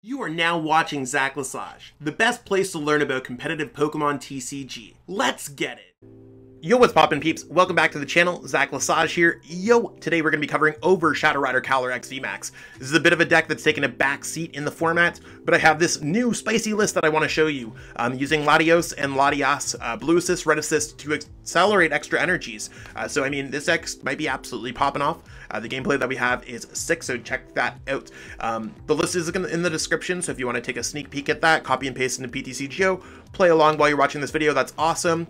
You are now watching Zach Lesage, the best place to learn about competitive Pokemon TCG. Let's get it! Yo, what's poppin' peeps? Welcome back to the channel, Zach Lesage here. Yo, today we're going to be covering over Shadow Rider Calyrex VMAX. This is a bit of a deck that's taken a back seat in the format, but I have this new spicy list that I want to show you. Using Latios and Latias, Blue Assist, Red Assist to accelerate extra energies. So I mean, this deck might be absolutely popping off. The gameplay that we have is sick, so check that out. The list is in the description, so if you want to take a sneak peek at that, copy and paste into PTCGO, play along while you're watching this video, that's awesome.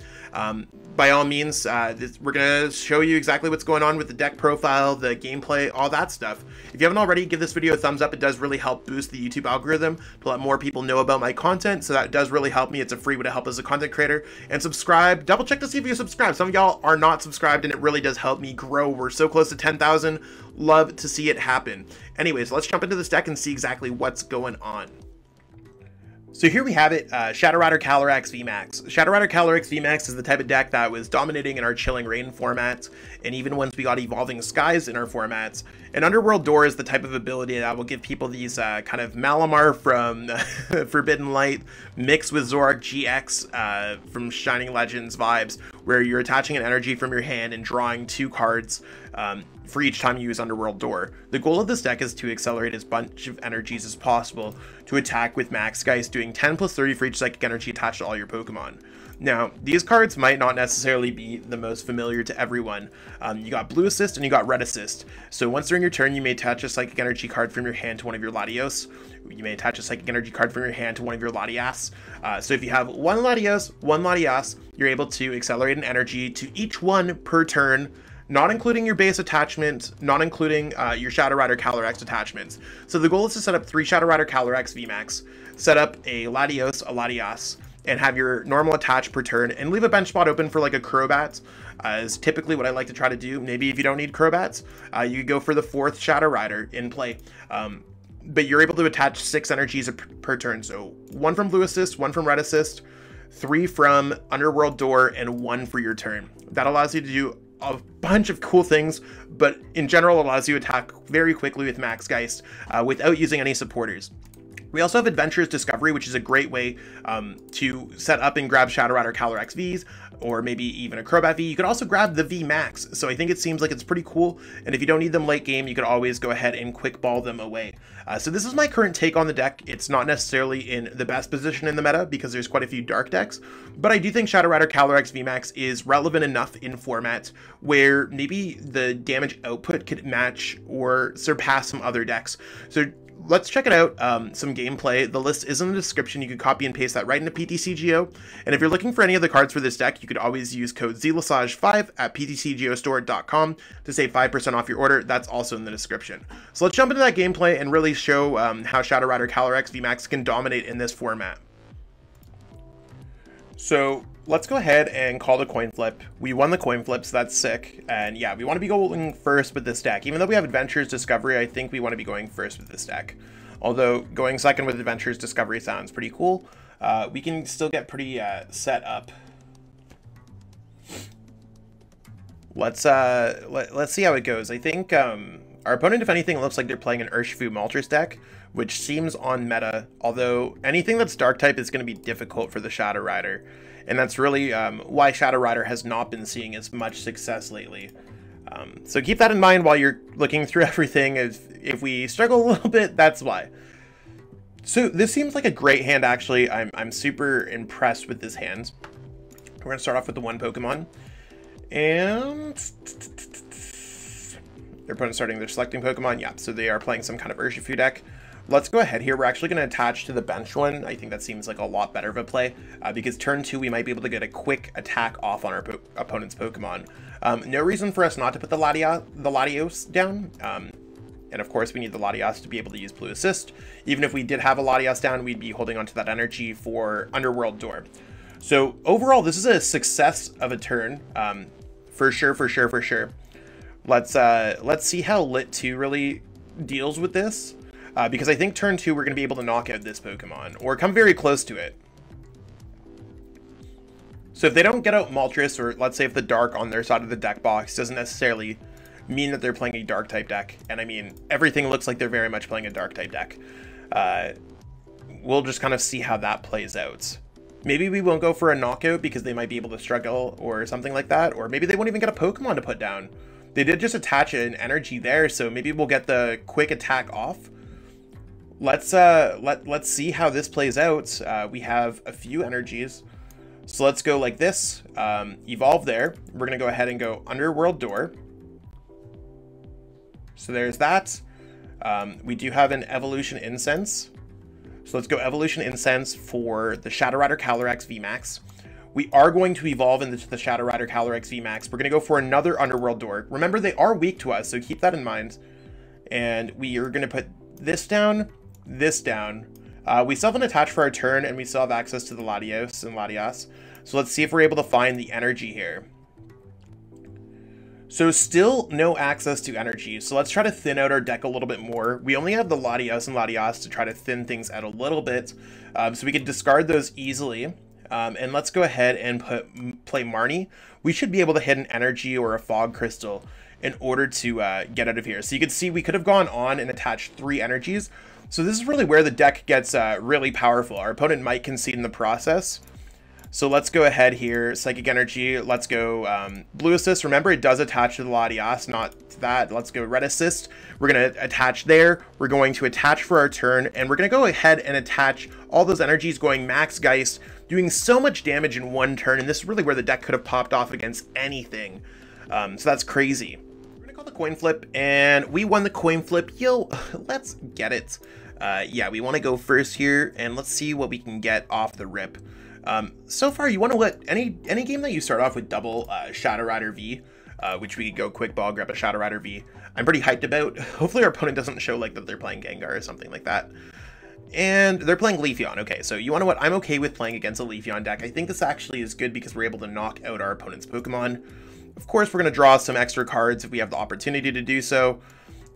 By all means, we're going to show you exactly what's going on with the deck profile, the gameplay, all that stuff. If you haven't already, give this video a thumbs up. It does really help boost the YouTube algorithm to let more people know about my content, so that does really help me. It's a free way to help as a content creator. And subscribe. Double check to see if you subscribe. Some of y'all are not subscribed, and it really does help me grow. We're so close to 10,000. Love to see it happen. Anyways, let's jump into this deck and see exactly what's going on. So here we have it, Shadow Rider Calyrex VMAX. Shadow Rider Calyrex VMAX is the type of deck that was dominating in our Chilling Rain formats, and even once we got Evolving Skies in our formats. And Underworld Door is the type of ability that will give people these kind of Malamar from Forbidden Light mixed with Zoroark GX from Shining Legends vibes, where you're attaching an energy from your hand and drawing 2 cards for each time you use Underworld Door. The goal of this deck is to accelerate as bunch of energies as possible to attack with Max Geist, doing 10 plus 30 for each psychic energy attached to all your Pokemon. Now, these cards might not necessarily be the most familiar to everyone. You got Blue Assist and you got Red Assist. So once during your turn, you may attach a psychic energy card from your hand to one of your Latios. You may attach a psychic energy card from your hand to one of your Latias. So if you have one Latios, one Latias, you're able to accelerate an energy to each one per turn, not including your base attachment, not including your Shadow Rider Calyrex attachments. So the goal is to set up 3 Shadow Rider Calyrex VMAX, set up a Latios, a Latias, and have your normal attach per turn, and leave a bench spot open for like a Crobat, is typically what I like to try to do. Maybe if you don't need Crobats, you could go for the 4th Shadow Rider in play. But you're able to attach 6 energies per turn. So 1 from Blue Assist, 1 from Red Assist, 3 from Underworld Door, and 1 for your turn. That allows you to do a bunch of cool things, but in general allows you to attack very quickly with Max Geist without using any supporters. We also have Adventurous Discovery, which is a great way to set up and grab Shadow Rider Calyrex Vs, or maybe even a Crobat V. You could also grab the VMAX, so I think it seems like it's pretty cool, and if you don't need them late game, you could always go ahead and quick ball them away. So this is my current take on the deck. It's not necessarily in the best position in the meta, because there's quite a few dark decks, but I do think Shadow Rider Calyrex VMAX is relevant enough in formats where maybe the damage output could match or surpass some other decks. So let's check it out, some gameplay. The list is in the description. You can copy and paste that right into PTCGO. And if you're looking for any of the cards for this deck, you could always use code ZLesage5 at PTCGOstore.com to save 5% off your order. That's also in the description. So let's jump into that gameplay and really show how Shadow Rider Calyrex VMAX can dominate in this format. So let's go ahead and call the coin flip. We won the coin flip, so that's sick. And yeah, we want to be going first with this deck. Even though we have Adventurous Discovery, I think we want to be going first with this deck. Although going second with Adventurous Discovery sounds pretty cool. We can still get pretty set up. Let's see how it goes. I think our opponent, if anything, looks like they're playing an URSHIFU Moltres deck, which seems on meta, although anything that's dark type is going to be difficult for the Shadow Rider. And that's really why Shadow Rider has not been seeing as much success lately. So keep that in mind while you're looking through everything. If we struggle a little bit, that's why. So this seems like a great hand, actually. I'm super impressed with this hand. We're going to start off with the 1 Pokemon. And their opponent's starting their selecting Pokemon. Yeah, so they are playing some kind of URSHIFU deck. Let's go ahead here. We're actually going to attach to the bench one. I think that seems like a lot better of a play because turn 2, we might be able to get a quick attack off on our opponent's Pokemon. No reason for us not to put the Latios down. And of course, we need the Latias to be able to use Blue Assist. Even if we did have a Latias down, we'd be holding onto that energy for Underworld Door. So overall, this is a success of a turn. For sure. Let's see how Lit 2 really deals with this. Because I think turn 2 we're going to be able to knock out this Pokemon, or come very close to it. So if they don't get out Moltres, or let's say if the Dark on their side of the deck box doesn't necessarily mean that they're playing a Dark type deck, and I mean, everything looks like they're very much playing a Dark type deck. we'll just kind of see how that plays out. Maybe we won't go for a knockout because they might be able to struggle or something like that, or maybe they won't even get a Pokemon to put down. They did just attach an energy there, so maybe we'll get the quick attack off. Let's see how this plays out. We have a few energies, so let's go like this. Evolve there. We're gonna go ahead and go Underworld Door. So there's that. We do have an Evolution Incense. So let's go Evolution Incense for the Shadow Rider Calyrex VMAX. We are going to evolve into the Shadow Rider Calyrex VMAX. We're going to go for another Underworld Door. Remember, they are weak to us, so keep that in mind. And we are going to put this down, this down. We still have an attach for our turn, and we still have access to the Latios and Latias. So let's see if we're able to find the energy here. So still no access to energy, so let's try to thin out our deck a little bit more. We only have the Latios and Latias to try to thin things out a little bit, so we can discard those easily. And let's go ahead and play Marnie. We should be able to hit an energy or a Fog Crystal in order to get out of here. So you can see we could have gone on and attached 3 energies. So this is really where the deck gets really powerful. Our opponent might concede in the process. So let's go ahead here, Psychic Energy, let's go Blue Assist. Remember, it does attach to the Latias, not to that. Let's go Red Assist. We're going to attach there. We're going to attach for our turn, and we're going to go ahead and attach all those energies going Max Geist, doing so much damage in one turn, and this is really where the deck could have popped off against anything. So that's crazy. We're going to call the coin flip, and we won the coin flip. Yo, let's get it. Yeah, we want to go first here, and let's see what we can get off the rip. So far, you want to let any game that you start off with double Shadow Rider V, which we could go quick ball, grab a Shadow Rider V. I'm pretty hyped about. Hopefully our opponent doesn't show like that they're playing Gengar or something like that. And they're playing LEAFEON. Okay, so you want to what? I'm okay with playing against a LEAFEON deck. I think this actually is good because we're able to knock out our opponent's Pokemon. Of course, we're going to draw some extra cards if we have the opportunity to do so.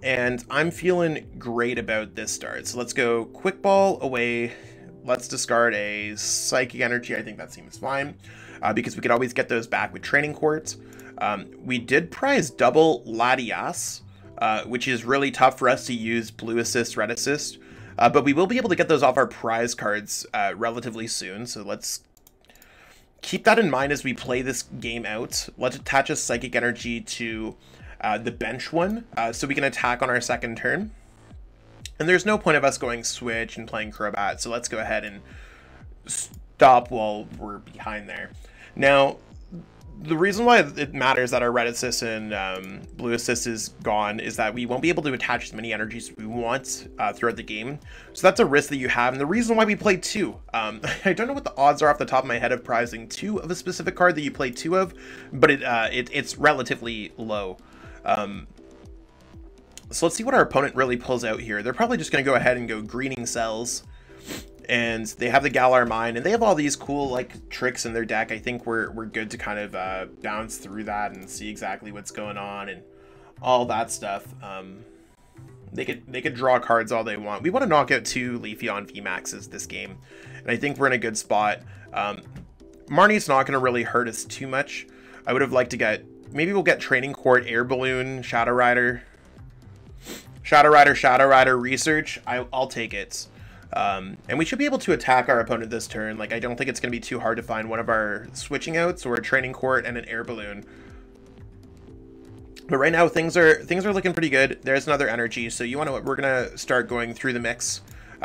And I'm feeling great about this start. So let's go quick ball away. Let's discard a Psychic Energy. I think that seems fine because we could always get those back with Training Court. We did prize double Latias, which is really tough for us to use Blue Assist, Red Assist. But we will be able to get those off our prize cards relatively soon. So let's keep that in mind as we play this game out. Let's attach a Psychic Energy to the bench one so we can attack on our second turn. And there's no point of us going switch and playing Crobat, so let's go ahead and stop while we're behind there. Now, the reason why it matters that our Red Assist and Blue Assist is gone is that we won't be able to attach as many energies as we want throughout the game. So that's a risk that you have, and the reason why we play 2. I don't know what the odds are off the top of my head of prizing 2 of a specific card that you play 2 of, but it's relatively low. So let's see what our opponent really pulls out here. They're probably just going to go ahead and go Greening Cells. And they have the Galar Mine, and they have all these cool like tricks in their deck. I think we're good to kind of bounce through that and see exactly what's going on and all that stuff. They could draw cards all they want. We want to knock out 2 LEAFEON VMAXs this game, and I think we're in a good spot. Marnie's not going to really hurt us too much. I would have liked to get, maybe we'll get Training Court, Air Balloon, Shadow Rider, Research. I'll take it. And we should be able to attack our opponent this turn. Like, I don't think it's going to be too hard to find one of our switching outs or a Training Court and an Air Balloon. But right now things are looking pretty good. There's another energy, so you want to, we're going to start going through the mix.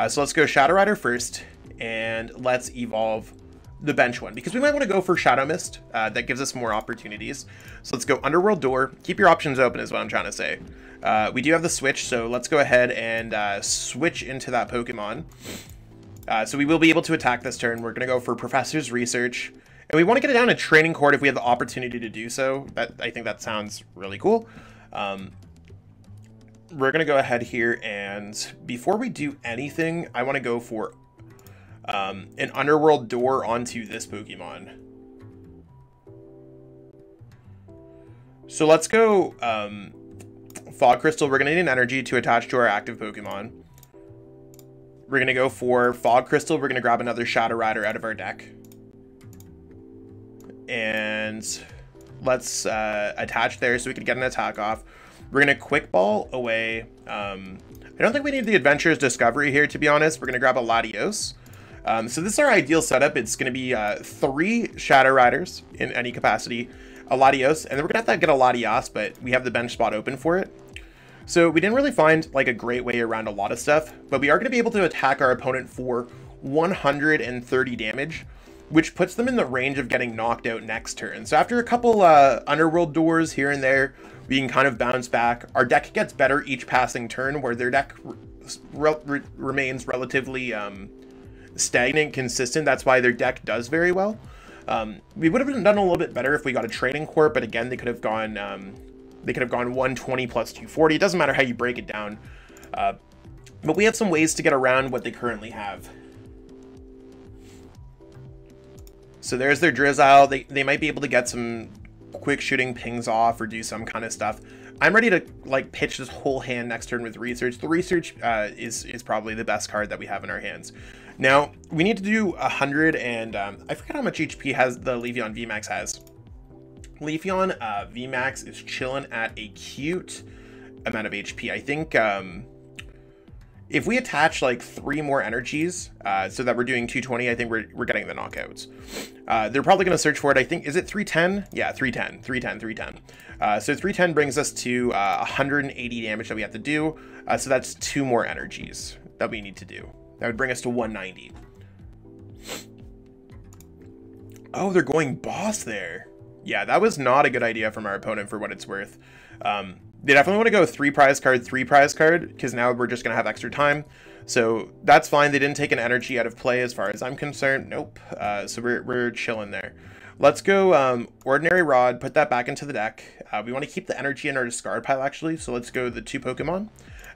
So let's go Shadow Rider first, and let's evolve the bench one, because we might want to go for Shadow Mist. That gives us more opportunities. So let's go Underworld Door. Keep your options open is what I'm trying to say. We do have the switch, so let's go ahead and switch into that Pokemon. So we will be able to attack this turn. We're going to go for Professor's Research. And we want to get it down to Training Court if we have the opportunity to do so. I think that sounds really cool. We're going to go ahead here, and before we do anything, I want to go for an Underworld Door onto this Pokemon. So let's go Fog Crystal. We're going to need an energy to attach to our active Pokemon. We're going to go for Fog Crystal. We're going to grab another Shadow Rider out of our deck. And let's attach there so we can get an attack off. We're going to Quick Ball away. I I don't think we need the Adventurer's Discovery here, to be honest. We're going to grab a Latios. So this is our ideal setup. It's going to be 3 Shadow Riders in any capacity, a Latios, and then we're going to have to get a Latias, but we have the bench spot open for it. So we didn't really find like a great way around a lot of stuff, but we are going to be able to attack our opponent for 130 damage, which puts them in the range of getting knocked out next turn. So after a couple Underworld doors here and there, we can kind of bounce back. Our deck gets better each passing turn, where their deck remains relatively stagnant, consistent. That's why their deck does very well. We would have done a little bit better if we got a Training Court, but again, they could have gone 120 plus 240. It doesn't matter how you break it down. But we have some ways to get around what they currently have. So there's their Drizzile. They might be able to get some quick shooting pings off or do some kind of stuff. I'm ready to like pitch this whole hand next turn with Research. The Research is probably the best card that we have in our hands. Now we need to do 100 and I forget how much HP has the LEAFEON VMAX has. LEAFEON VMAX is chilling at a cute amount of HP. I think if we attach like 3 more energies so that we're doing 220, I think we're getting the knockouts. They're probably going to search for it. I think, is it 310? Yeah, 310. So 310 brings us to 180 damage that we have to do. So that's 2 more energies that we need to do. That would bring us to 190. Oh, they're going boss there. Yeah, that was not a good idea from our opponent for what it's worth. They definitely want to go 3 prize card, because now we're just going to have extra time. So that's fine. They didn't take an energy out of play as far as I'm concerned. Nope. So we're chilling there. Let's go Ordinary Rod, put that back into the deck. We want to keep the energy in our discard pile, actually. So let's go the 2 Pokemon.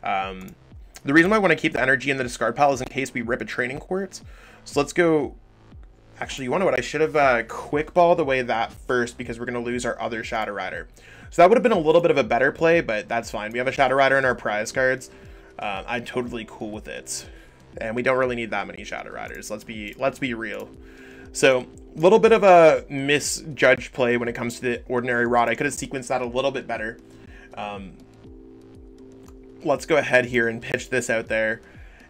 The reason why I want to keep the energy in the discard pile is in case we rip a Training Court. So let's go... Actually, you want to know what? I should have quick balled away that first because we're going to lose our other Shadow Rider. So that would have been a little bit of a better play, but that's fine. We have a Shadow Rider in our prize cards. I'm totally cool with it. And we don't really need that many Shadow Riders. Let's be real. So a little bit of a misjudged play when it comes to the Ordinary Rod. I could have sequenced that a little bit better. Let's go ahead here and pitch this out there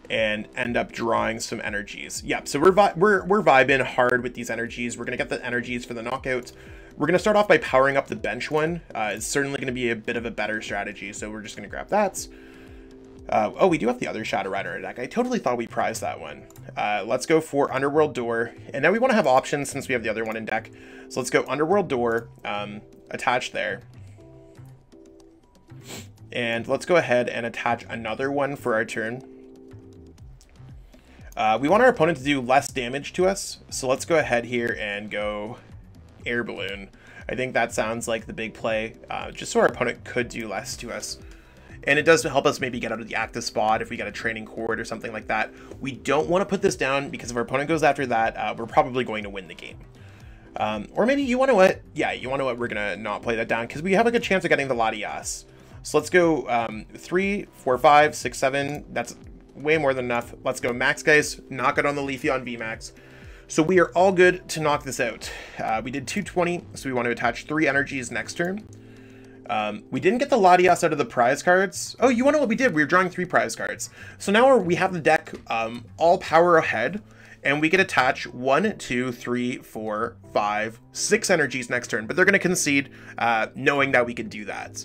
and end up drawing some energies. Yep, so we're vibing hard with these energies. We're going to get the energies for the knockouts. We're going to start off by powering up the bench one. It's certainly going to be a bit of a better strategy, so we're just going to grab that. Oh, we do have the other Shadow Rider in our deck. I totally thought we prized that one. Let's go for Underworld Door. And now we want to have options since we have the other one in deck. So let's go Underworld Door, attach there. And let's go ahead and attach another one for our turn. We want our opponent to do less damage to us, so let's go ahead here and go Air Balloon. I think that sounds like the big play, just so our opponent could do less to us. And it does help us maybe get out of the active spot if we get a Training Court or something like that. We don't want to put this down because if our opponent goes after that, we're probably going to win the game. Or maybe, you want to know what? Yeah, you want to know what? We're going to not play that down because we have a good chance of getting the Latias. So let's go 3, 4, 5, 6, 7. That's way more than enough. Let's go max, guys. Knock it on the LEAFEON VMAX. So we are all good to knock this out. We did 220, so we want to attach 3 energies next turn. We didn't get the Latias out of the prize cards. Oh, you want to know what we did? We were drawing 3 prize cards. So now we have the deck all power ahead, and we can attach 1, 2, 3, 4, 5, 6 energies next turn. But they're going to concede, knowing that we could do that.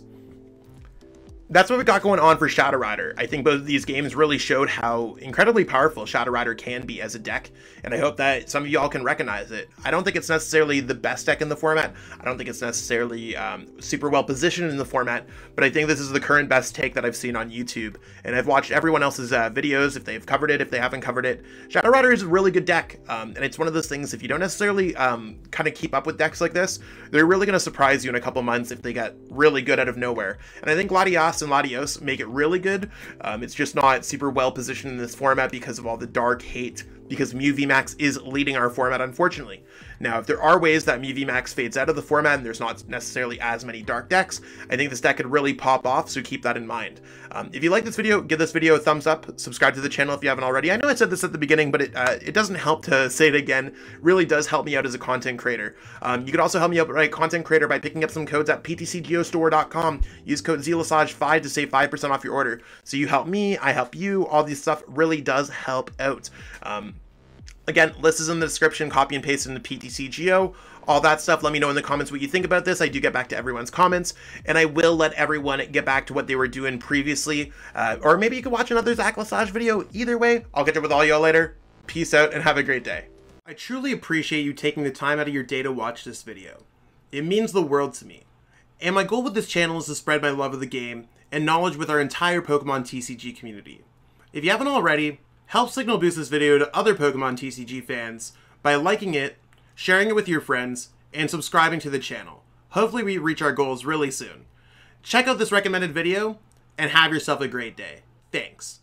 That's what we got going on for Shadow Rider. I think both of these games really showed how incredibly powerful Shadow Rider can be as a deck, and I hope that some of y'all can recognize it. I don't think it's necessarily the best deck in the format. I don't think it's necessarily super well positioned in the format, but I think this is the current best take that I've seen on YouTube, and I've watched everyone else's videos, if they've covered it, if they haven't covered it. Shadow Rider is a really good deck, and it's one of those things, if you don't necessarily kind of keep up with decks like this, they're really going to surprise you in a couple months if they get really good out of nowhere. And I think Latias and Latios make it really good. It's just not super well positioned in this format because of all the dark hate because Mew VMAX is leading our format, unfortunately. Now, if there are ways that Mew VMAX fades out of the format and there's not necessarily as many dark decks, I think this deck could really pop off, so keep that in mind. If you like this video, give this video a thumbs up, subscribe to the channel if you haven't already. I know I said this at the beginning, but it doesn't help to say it again. It really does help me out as a content creator. You could also help me out as a content creator by picking up some codes at PTCGO Use code Lesage5 to save 5% off your order. So you help me, I help you, all this stuff really does help out. Again, list is in the description, copy and paste it into PTCGO, all that stuff. Let me know in the comments what you think about this. I do get back to everyone's comments, and I will let everyone get back to what they were doing previously. Or maybe you can watch another Zach Lesage video. Either way, I'll catch up with all y'all later. Peace out and have a great day. I truly appreciate you taking the time out of your day to watch this video. It means the world to me. And my goal with this channel is to spread my love of the game and knowledge with our entire Pokemon TCG community. If you haven't already, help signal boost this video to other Pokemon TCG fans by liking it, sharing it with your friends, and subscribing to the channel. Hopefully we reach our goals really soon. Check out this recommended video, and have yourself a great day. Thanks.